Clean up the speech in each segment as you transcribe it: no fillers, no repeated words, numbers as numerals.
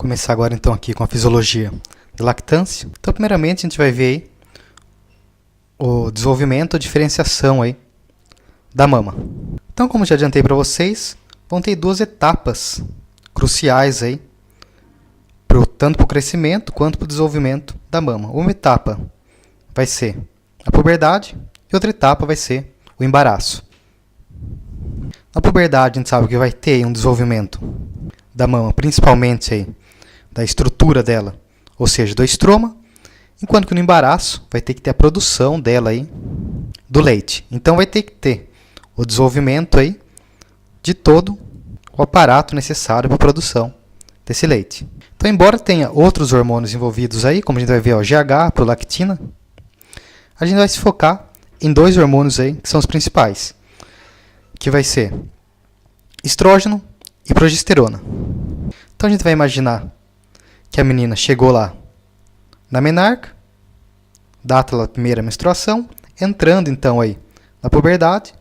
Começar agora então aqui com a fisiologia da lactância. Então, primeiramente, a gente vai ver aí o desenvolvimento, a diferenciação aí da mama. Então, como já adiantei para vocês, vão ter duas etapas cruciais aí, tanto para o crescimento quanto para o desenvolvimento da mama. Uma etapa vai ser a puberdade e outra etapa vai ser o embaraço. Na puberdade, a gente sabe que vai ter um desenvolvimento da mama, principalmente aí, da estrutura dela, ou seja, do estroma, enquanto que no embaraço vai ter que ter a produção dela aí, do leite. Então vai ter que ter o desenvolvimento aí de todo o aparato necessário para a produção desse leite. Então, embora tenha outros hormônios envolvidos aí, como a gente vai ver, ó, GH, prolactina, a gente vai se focar em dois hormônios aí que são os principais, que vai ser estrógeno e progesterona. Então a gente vai imaginar que a menina chegou lá na menarca, data da primeira menstruação, entrando então aí na puberdade,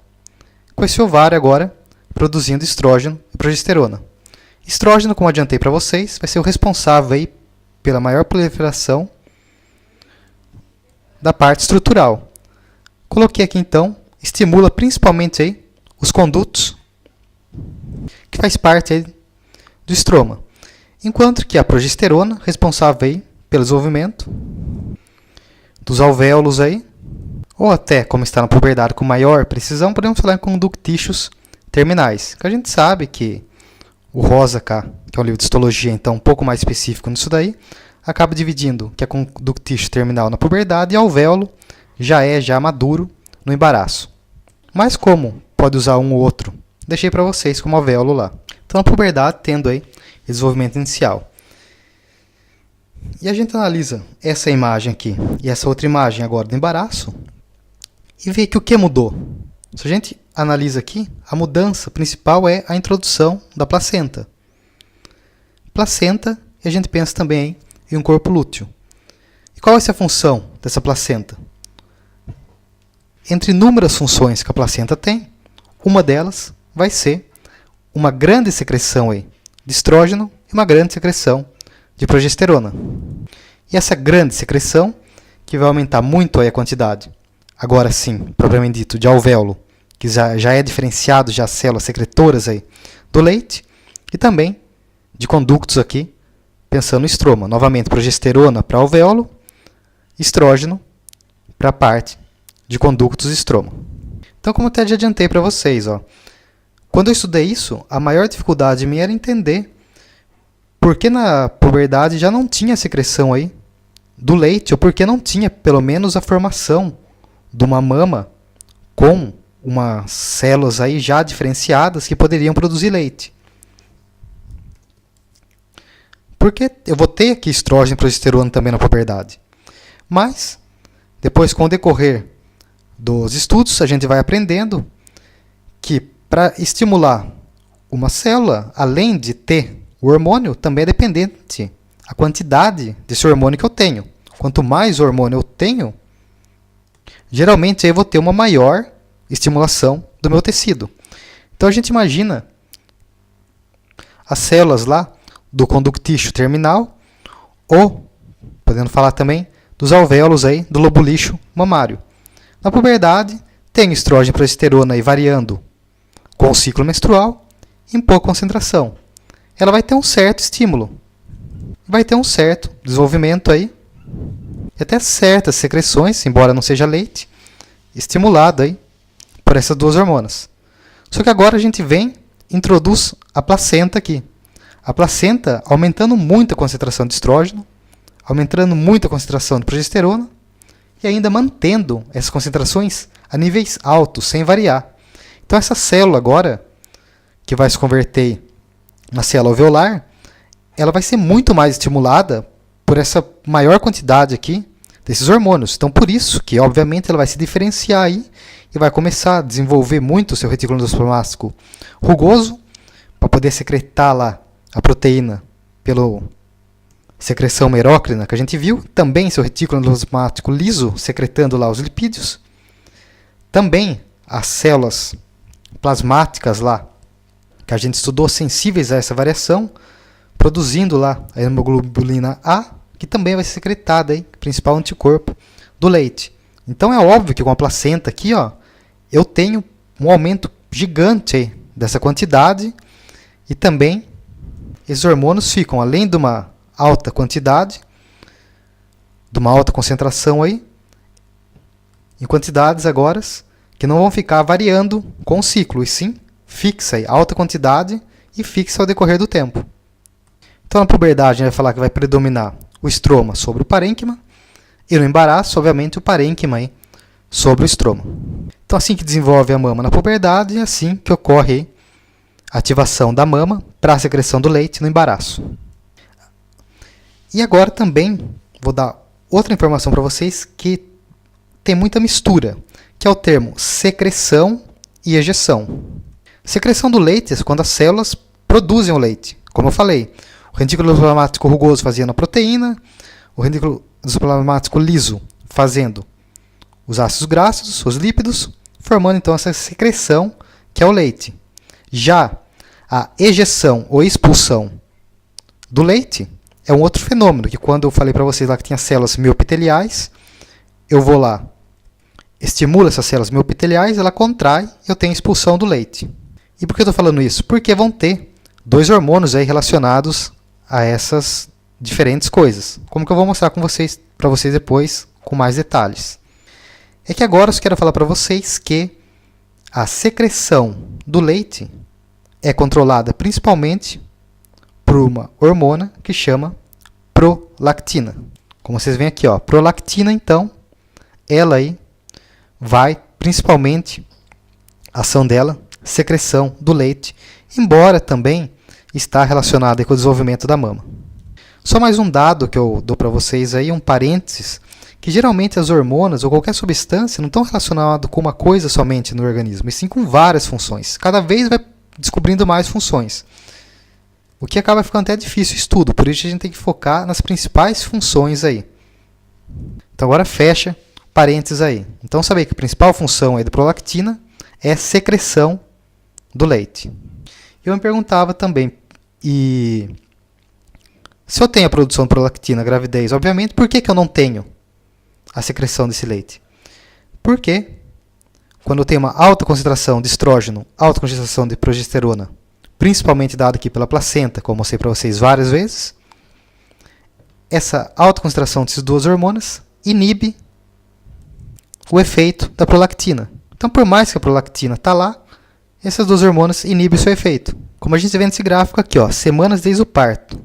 com esse ovário agora produzindo estrógeno e progesterona. Estrógeno, como adiantei para vocês, vai ser o responsável aí pela maior proliferação da parte estrutural. Coloquei aqui então, estimula principalmente aí os condutos, que faz parte aí do estroma. Enquanto que a progesterona, responsável aí pelo desenvolvimento dos alvéolos aí, ou até, como está na puberdade com maior precisão, podemos falar em conductícios terminais. Que a gente sabe que o Rosa K, que é um livro de histologia, então um pouco mais específico nisso daí, acaba dividindo que é conductício terminal na puberdade e alvéolo já maduro no embaraço. Mas como pode usar um ou outro, deixei para vocês como alvéolo lá. Então, a puberdade tendo aí desenvolvimento inicial. E a gente analisa essa imagem aqui e essa outra imagem agora do embaraço e vê que o que mudou. Se a gente analisa aqui, a mudança principal é a introdução da placenta. Placenta, e a gente pensa também em um corpo lúteo. E qual vai ser a função dessa placenta? Entre inúmeras funções que a placenta tem, uma delas vai ser uma grande secreção aí de estrógeno e uma grande secreção de progesterona. E essa grande secreção, que vai aumentar muito aí a quantidade, agora sim, propriamente dito, de alvéolo, que já é diferenciado já as células secretoras aí do leite, e também de conductos aqui, pensando no estroma. Novamente, progesterona para alvéolo, estrógeno para a parte de conductos estroma. Então, como eu até já adiantei para vocês, ó, quando eu estudei isso, a maior dificuldade minha era entender por que na puberdade já não tinha secreção aí do leite, ou por que não tinha, pelo menos, a formação de uma mama com umas células aí já diferenciadas que poderiam produzir leite. Porque eu vou ter aqui estrógeno e progesterona também na puberdade. Mas, depois, com o decorrer dos estudos, a gente vai aprendendo que para estimular uma célula, além de ter o hormônio, também é dependente a quantidade desse hormônio que eu tenho. Quanto mais hormônio eu tenho, geralmente eu vou ter uma maior estimulação do meu tecido. Então a gente imagina as células lá do conductício terminal, ou, podendo falar também, dos alvéolos aí do lobo lixo mamário. Na puberdade, tem estrógeno e progesterona aí variando com o ciclo menstrual em pouca concentração. Ela vai ter um certo estímulo, vai ter um certo desenvolvimento aí, e até certas secreções, embora não seja leite, estimulado aí por essas duas hormonas. Só que agora a gente introduz a placenta aqui. A placenta aumentando muito a concentração de estrógeno, aumentando muito a concentração de progesterona e ainda mantendo essas concentrações a níveis altos, sem variar. Então essa célula agora, que vai se converter na célula alveolar, ela vai ser muito mais estimulada por essa maior quantidade aqui desses hormônios. Então por isso que, obviamente, ela vai se diferenciar aí e vai começar a desenvolver muito o seu retículo endoplasmático rugoso para poder secretar lá a proteína pela secreção merócrina que a gente viu. Também seu retículo endoplasmático liso secretando lá os lipídios. Também as células plasmáticas lá, que a gente estudou, sensíveis a essa variação, produzindo lá a hemoglobina A, que também vai ser secretada, aí, principal anticorpo do leite. Então é óbvio que com a placenta aqui, ó, eu tenho um aumento gigante aí dessa quantidade e também esses hormônios ficam, além de uma alta quantidade, de uma alta concentração aí, em quantidades agora que não vão ficar variando com o ciclo, e sim fixa aí, alta quantidade e fixa ao decorrer do tempo. Então na puberdade a gente vai falar que vai predominar o estroma sobre o parênquima e no embaraço, obviamente, o parênquima aí sobre o estroma. Então assim que desenvolve a mama na puberdade, é assim que ocorre a ativação da mama para a secreção do leite no embaraço. E agora também vou dar outra informação para vocês que tem muita mistura, que é o termo secreção e ejeção. Secreção do leite é quando as células produzem o leite. Como eu falei, o retículo endoplasmático rugoso fazendo a proteína, o retículo endoplasmático liso fazendo os ácidos graxos, os lípidos, formando então essa secreção que é o leite. Já a ejeção ou expulsão do leite é um outro fenômeno, que quando eu falei para vocês lá que tinha células miopiteliais, eu vou lá, estimulo essas células miopiteliais, ela contrai e eu tenho expulsão do leite. E por que eu estou falando isso? Porque vão ter dois hormônios aí relacionados a essas diferentes coisas. Como que eu vou mostrar para vocês depois com mais detalhes. É que agora eu quero falar para vocês que a secreção do leite é controlada principalmente por uma hormona que chama prolactina. Como vocês veem aqui, ó, prolactina, então, ela aí vai principalmente, a ação dela, secreção do leite, embora também está relacionada com o desenvolvimento da mama. Só mais um dado que eu dou para vocês aí, um parênteses, que geralmente as hormonas ou qualquer substância não estão relacionadas com uma coisa somente no organismo, e sim com várias funções. Cada vez vai descobrindo mais funções. O que acaba ficando até difícil o estudo, por isso a gente tem que focar nas principais funções aí. Então agora fecha parênteses aí. Então saber que a principal função aí da prolactina é a secreção do leite. Eu me perguntava também, e se eu tenho a produção de prolactina na gravidez, obviamente, por que eu não tenho a secreção desse leite? Porque quando eu tenho uma alta concentração de estrógeno, alta concentração de progesterona, principalmente dado aqui pela placenta, como eu mostrei para vocês várias vezes, essa alta concentração desses dois hormônios inibe o efeito da prolactina. Então, por mais que a prolactina está lá, esses dois hormônios inibem o seu efeito. Como a gente vê nesse gráfico aqui, ó, semanas desde o parto.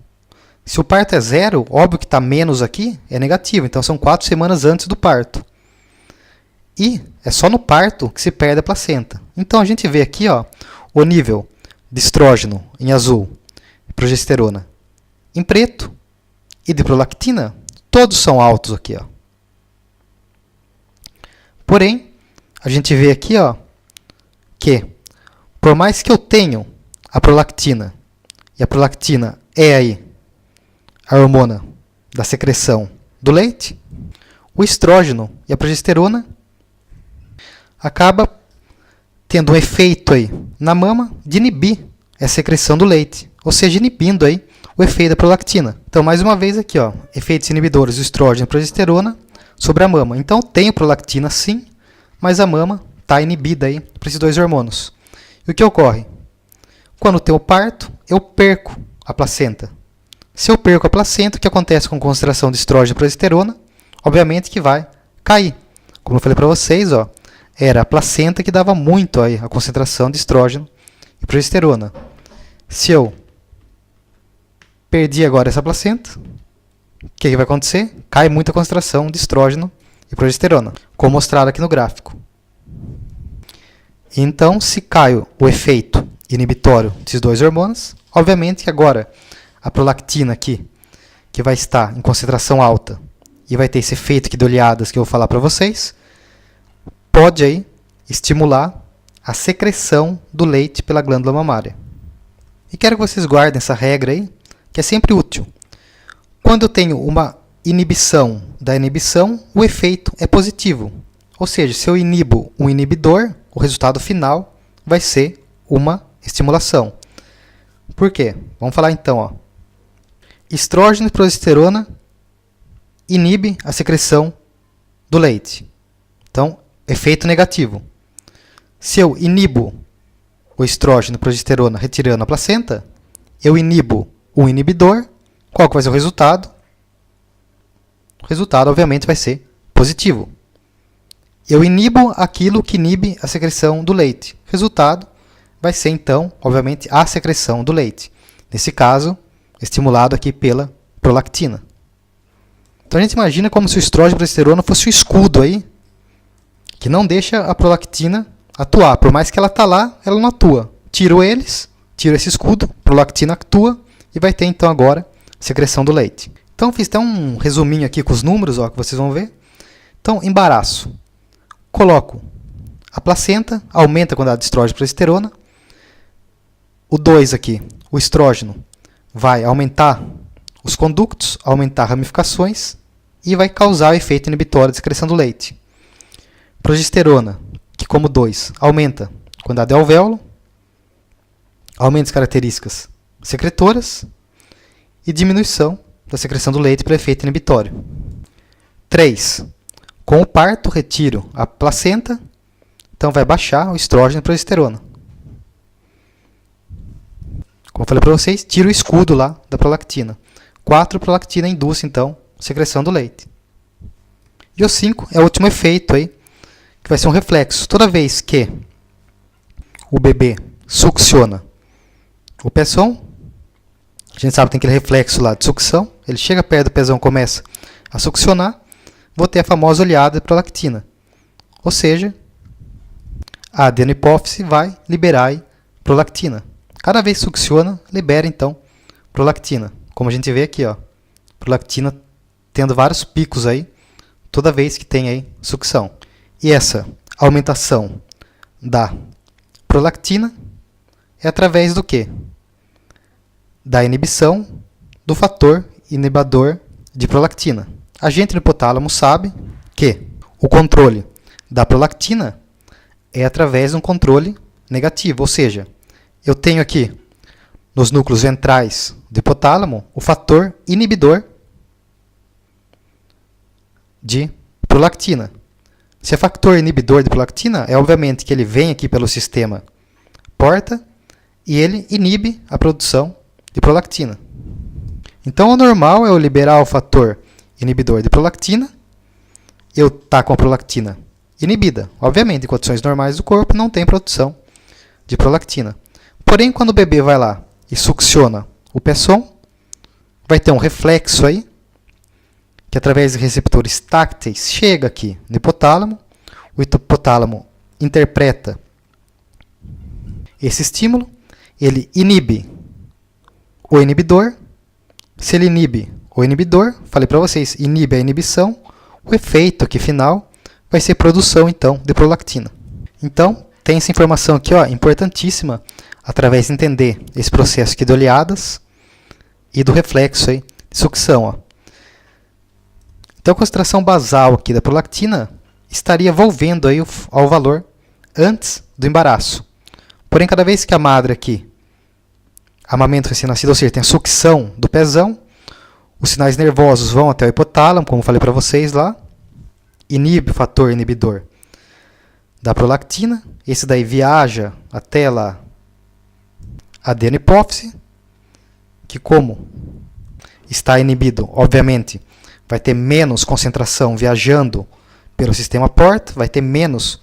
Se o parto é 0, óbvio que está menos aqui, é negativo. Então, são 4 semanas antes do parto. E é só no parto que se perde a placenta. Então, a gente vê aqui, ó, o nível de estrógeno em azul, progesterona em preto e de prolactina, todos são altos aqui, ó. Porém, a gente vê aqui, ó, que por mais que eu tenha a prolactina, e a prolactina é aí a hormona da secreção do leite, o estrógeno e a progesterona acaba tendo um efeito aí na mama de inibir a secreção do leite, ou seja, inibindo aí o efeito da prolactina. Então, mais uma vez aqui, ó, efeitos inibidores do estrógeno e progesterona sobre a mama. Então, tenho prolactina sim, mas a mama está inibida aí por esses dois hormônios. E o que ocorre? Quando tem o parto, eu perco a placenta. Se eu perco a placenta, o que acontece com a concentração de estrógeno e progesterona? Obviamente que vai cair. Como eu falei para vocês, ó, era a placenta que dava muito aí a concentração de estrógeno e progesterona. Se eu perdi agora essa placenta, o que vai acontecer? Cai muita concentração de estrógeno e progesterona, como mostrado aqui no gráfico. Então, se cai o efeito inibitório desses dois hormônios, obviamente que agora a prolactina aqui, que vai estar em concentração alta e vai ter esse efeito aqui de oleadas que eu vou falar para vocês, pode aí estimular a secreção do leite pela glândula mamária. E quero que vocês guardem essa regra aí, que é sempre útil. Quando eu tenho uma inibição da inibição, o efeito é positivo. Ou seja, se eu inibo um inibidor, o resultado final vai ser uma estimulação. Por quê? Vamos falar então, ó. estrógeno e progesterona inibe a secreção do leite. Então, efeito negativo. Se eu inibo o estrógeno e progesterona retirando a placenta, eu inibo o inibidor. Qual que vai ser o resultado? O resultado, obviamente, vai ser positivo. Eu inibo aquilo que inibe a secreção do leite. O resultado vai ser, então, obviamente, a secreção do leite. Nesse caso, estimulado aqui pela prolactina. Então a gente imagina como se o estrógeno e a progesterona fosse o escudo aí, que não deixa a prolactina atuar. Por mais que ela está lá, ela não atua. Tiro eles, tiro esse escudo, a prolactina atua e vai ter então agora secreção do leite. Então fiz até um resuminho aqui com os números, ó, que vocês vão ver. Então, embaraço. Coloco a placenta, aumenta a quantidade de estrógeno e progesterona. O 2 aqui, o estrógeno, vai aumentar os conductos, aumentar ramificações e vai causar o efeito inibitório de secreção do leite. Progesterona, que como 2, aumenta a quantidade de alvéolo, aumenta as características secretoras e diminuição da secreção do leite para efeito inibitório. 3. Com o parto, retiro a placenta, então vai baixar o estrógeno e a progesterona. Como eu falei para vocês, tira o escudo lá da prolactina. 4, prolactina induz, então, secreção do leite. E o 5 é o último efeito aí, que vai ser um reflexo. Toda vez que o bebê succiona o pezão, a gente sabe que tem aquele reflexo lá de sucção, ele chega perto do pezão, começa a succionar, vou ter a famosa oleada de prolactina. Ou seja, a adenopófise vai liberar aí prolactina. Cada vez que succiona, libera então prolactina. Como a gente vê aqui, ó, prolactina tendo vários picos aí, toda vez que tem aí sucção. E essa aumentação da prolactina é através do quê? Da inibição do fator inibidor de prolactina. A gente no hipotálamo sabe que o controle da prolactina é através de um controle negativo, ou seja, eu tenho aqui nos núcleos ventrais do hipotálamo o fator inibidor de prolactina. Se é fator inibidor de prolactina, é obviamente que ele vem aqui pelo sistema porta e ele inibe a produção de prolactina. Então, o normal é eu liberar o fator inibidor de prolactina, eu estar com a prolactina inibida. Obviamente, em condições normais do corpo, não tem produção de prolactina. Porém, quando o bebê vai lá e succiona o pezão, vai ter um reflexo aí, que através de receptores tácteis chega aqui no hipotálamo. O hipotálamo interpreta esse estímulo, ele inibe o inibidor. Se ele inibe o inibidor, falei para vocês, inibe a inibição, o efeito aqui final vai ser produção então de prolactina. Então, tem essa informação aqui, ó, importantíssima, através de entender esse processo aqui de oleadas e do reflexo aí de sucção, ó. Então, a concentração basal aqui da prolactina estaria volvendo aí ao valor antes do embaraço. Porém, cada vez que a madre aqui amamenta o recém-nascido, ou seja, tem a sucção do pezão, os sinais nervosos vão até o hipotálamo, como falei para vocês lá, inibe o fator inibidor da prolactina, esse daí viaja até lá a adenopófise, que como está inibido, obviamente, vai ter menos concentração viajando pelo sistema porta, vai ter menos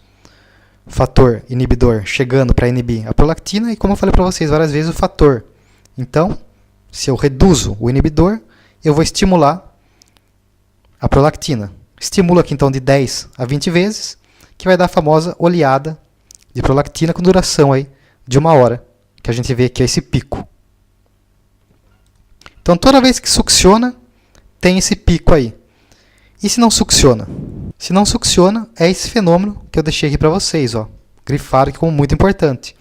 fator inibidor chegando para inibir a prolactina, e como eu falei para vocês várias vezes, o fator. Então, se eu reduzo o inibidor, eu vou estimular a prolactina. Estimulo aqui então de 10 a 20 vezes, que vai dar a famosa oleada de prolactina com duração aí de 1 hora, que a gente vê aqui esse pico. Então, toda vez que succiona, tem esse pico aí. E se não succiona? Se não succiona, é esse fenômeno que eu deixei aqui para vocês, ó, grifado aqui como muito importante.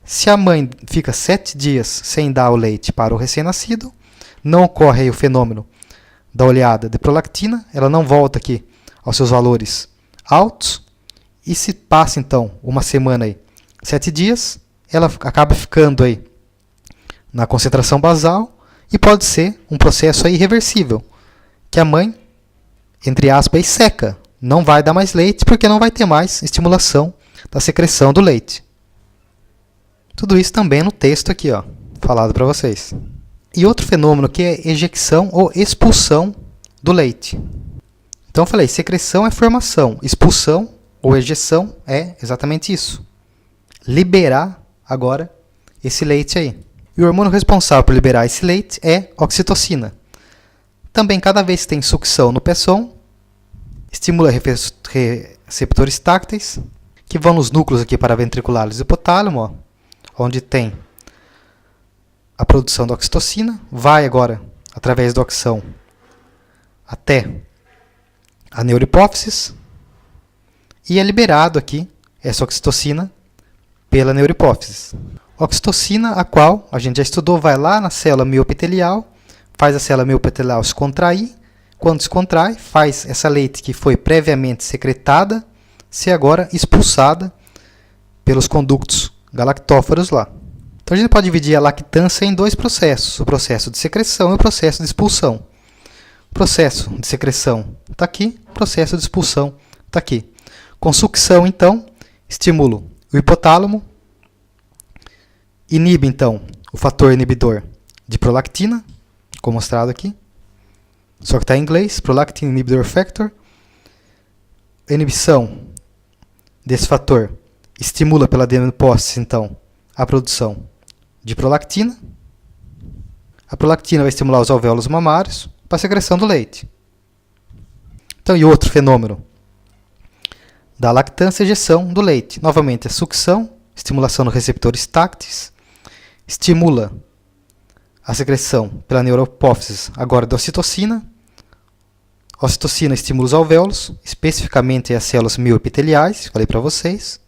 Se a mãe fica 7 dias sem dar o leite para o recém-nascido, não ocorre aí o fenômeno da oleada de prolactina, ela não volta aqui aos seus valores altos, e se passa então uma semana aí, 7 dias, ela acaba ficando aí na concentração basal, E pode ser um processo aí irreversível, que a mãe, entre aspas, seca, não vai dar mais leite porque não vai ter mais estimulação da secreção do leite. Tudo isso também no texto aqui, ó, falado para vocês. E outro fenômeno que é ejecção ou expulsão do leite. Então eu falei, secreção é formação, expulsão ou ejeção é exatamente isso. Liberar agora esse leite aí. E o hormônio responsável por liberar esse leite é oxitocina. Também, cada vez que tem sucção no pezão, estimula receptores tácteis, que vão nos núcleos aqui paraventriculares do hipotálamo, ó, onde tem a produção da oxitocina, vai agora, através da audição, até a neurohipófise, e é liberado aqui essa oxitocina pela neurohipófise. Oxitocina, a qual a gente já estudou, vai lá na célula miopitelial, faz a célula miopitelial se contrair. Quando se contrai, faz essa leite que foi previamente secretada ser agora expulsada pelos conductos galactófaros lá. Então a gente pode dividir a lactância em dois processos, o processo de secreção e o processo de expulsão. O processo de secreção está aqui, o processo de expulsão está aqui. Com sucção, então, estimulo o hipotálamo, inibe, então, o fator inibidor de prolactina, como mostrado aqui, só que está em inglês, Prolactin Inhibitor Factor. A inibição desse fator estimula pela adenohipófise, então, a produção de prolactina. A prolactina vai estimular os alvéolos mamários para a secreção do leite. Então, e outro fenômeno da lactância, ejeção do leite. Novamente, a sucção, estimulação dos receptores tácteis, estimula a secreção pela neurohipófise agora da ocitocina. A ocitocina estimula os alvéolos, especificamente as células mioepiteliais, falei para vocês,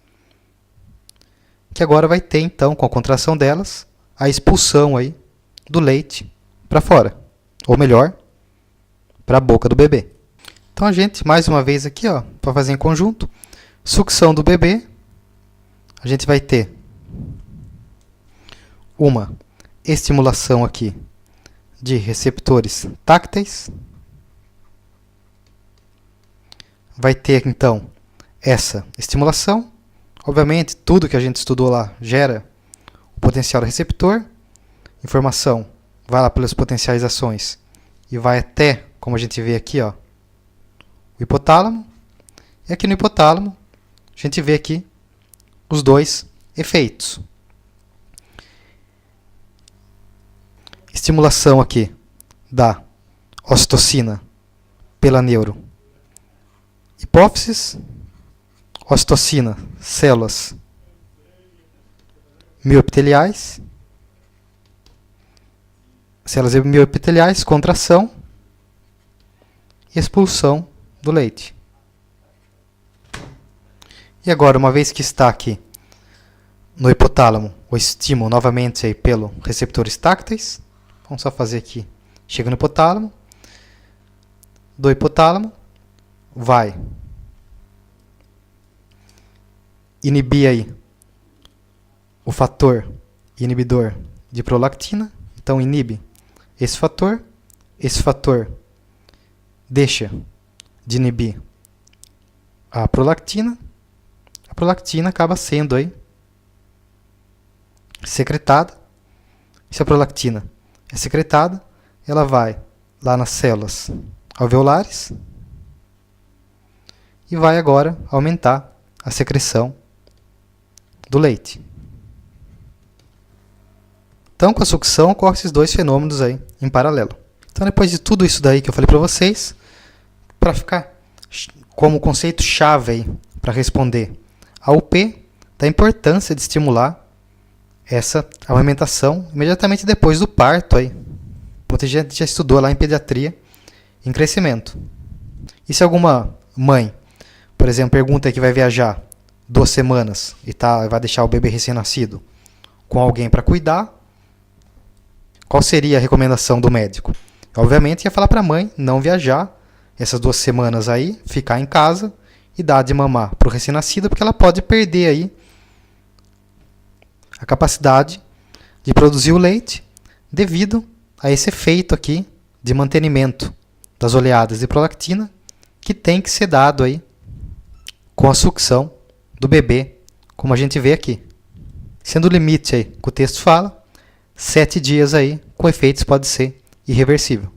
que agora vai ter, então, com a contração delas, a expulsão aí do leite para fora, ou melhor, para a boca do bebê. Então a gente, mais uma vez aqui, ó, para fazer em conjunto, sucção do bebê, a gente vai ter uma estimulação aqui de receptores tácteis. Vai ter, então, essa estimulação. Obviamente, tudo que a gente estudou lá gera o potencial do receptor. Informação vai lá pelas potencializações e vai até, como a gente vê aqui, ó, o hipotálamo. E aqui no hipotálamo, a gente vê aqui os dois efeitos. Estimulação aqui da ocitocina pela neurohipófise, ocitocina, células mioepiteliais, contração e expulsão do leite. E agora, uma vez que está aqui no hipotálamo, o estímulo novamente aí pelo receptores tácteis, vamos só fazer aqui, chega no hipotálamo, do hipotálamo vai inibir aí o fator inibidor de prolactina, então inibe esse fator deixa de inibir a prolactina acaba sendo aí secretada. Se a prolactina é secretada, ela vai lá nas células alveolares e vai agora aumentar a secreção do leite. Então, com a sucção, ocorrem esses dois fenômenos aí em paralelo. Então, depois de tudo isso daí que eu falei para vocês, para ficar como conceito-chave aí para responder ao P, da importância de estimular essa amamentação imediatamente depois do parto aí. Muita gente já estudou lá em pediatria em crescimento. E se alguma mãe, por exemplo, pergunta que vai viajar 2 semanas e vai deixar o bebê recém-nascido com alguém para cuidar, qual seria a recomendação do médico? Obviamente ia falar para a mãe não viajar essas 2 semanas aí, ficar em casa e dar de mamar para o recém-nascido, porque ela pode perder aí a capacidade de produzir o leite devido a esse efeito aqui de mantenimento das oleadas de prolactina, que tem que ser dado aí com a sucção do bebê, como a gente vê aqui. Sendo o limite aí que o texto fala, 7 dias aí, com efeitos pode ser irreversível.